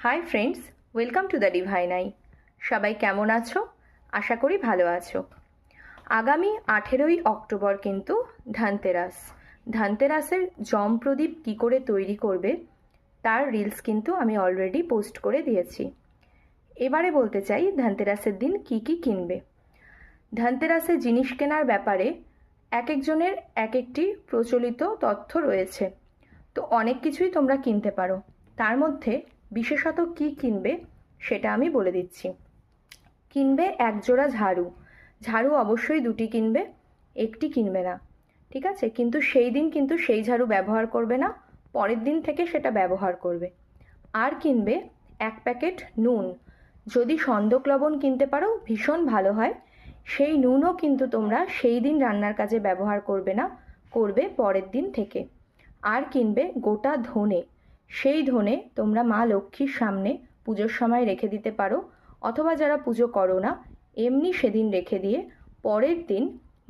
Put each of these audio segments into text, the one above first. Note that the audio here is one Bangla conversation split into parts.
Hi friends, welcome to the divine I. সবাই কেমন আছো? আশা করি ভালো আছো। আগামী 18ই অক্টোবর কিন্তু ধনতেরাস। ধনতেরাসের জম প্রদীপ কী করে তৈরি করবে তার রিলস কিন্তু আমি অলরেডি পোস্ট করে দিয়েছি। এবারে বলতে চাই ধনতেরাসের দিন কি কি কিনবে। ধনতেরাসে জিনিস কেনার ব্যাপারে এক একজনের এক একটি প্রচলিত তথ্য রয়েছে, তো অনেক কিছুই তোমরা কিনতে পারো। তার মধ্যে বিশেষত কি কিনবে সেটা আমি বলে দিচ্ছি। কিনবে এক জোড়া ঝাড়ু। ঝাড়ু অবশ্যই দুটি কিনবে, একটি কিনবে না, ঠিক আছে? কিন্তু সেই দিন কিন্তু সেই ঝাড়ু ব্যবহার করবে না, পরের দিন থেকে সেটা ব্যবহার করবে। আর কিনবে এক প্যাকেট নুন। যদি সন্দক লবণ কিনতে পারো ভীষণ ভালো হয়। সেই নুনও কিন্তু তোমরা সেই দিন রান্নার কাজে ব্যবহার করবে না, করবে পরের দিন থেকে। আর কিনবে গোটা ধনে। সেই ধনে তোমরা মা লক্ষ্মীর সামনে পুজোর সময় রেখে দিতে পারো, অথবা যারা পুজো করো না এমনি সেদিন রেখে দিয়ে পরের দিন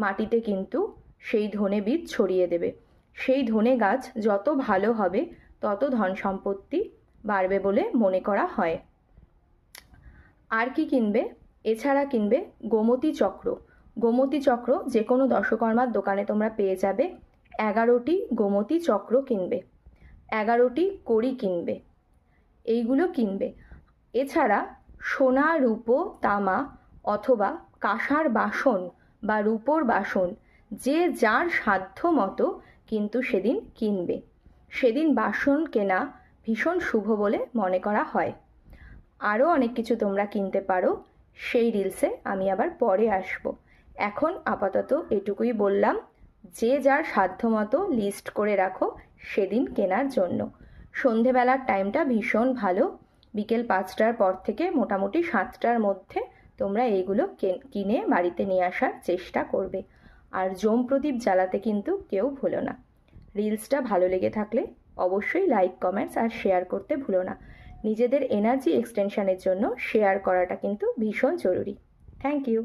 মাটিতে কিন্তু সেই ধনে বীজ ছড়িয়ে দেবে। সেই ধনে গাছ যত ভালো হবে তত ধন সম্পত্তি বাড়বে বলে মনে করা হয়। আর কি কিনবে? এছাড়া কিনবে গোমতী চক্র। গোমতী চক্র যে কোনো দশকর্মার দোকানে তোমরা পেয়ে যাবে। 11টি গোমতী চক্র কিনবে, 11টি কড়ি কিনবে, এইগুলো কিনবে। এছাড়া সোনা, রূপো, তামা অথবা কাঁসার বাসন বা রূপোর বাসন যে যার সাধ্য মতো কিন্তু সেদিন কিনবে। সেদিন বাসন কেনা ভীষণ শুভ বলে মনে করা হয়। আরও অনেক কিছু তোমরা কিনতে পারো, সেই রিলসে আমি আবার পরে আসব। এখন আপাতত এটুকুই বললাম, যে যার সাধ্য মতো লিস্ট করে রাখো সেদিন কেনার জন্য। সন্ধেবেলার টাইমটা ভীষণ ভালো, বিকেল 5টার পর থেকে মোটামুটি 7টার মধ্যে তোমরা এইগুলো কিনে বাড়িতে নিয়ে আসার চেষ্টা করবে। আর জম প্রদীপ জ্বালাতে কিন্তু কেউ ভুলো না। রিলসটা ভালো লেগে থাকলে অবশ্যই লাইক, কমেন্টস আর শেয়ার করতে ভুলো না। নিজেদের এনার্জি এক্সটেনশনের জন্য শেয়ার করাটা কিন্তু ভীষণ জরুরি। Thank you.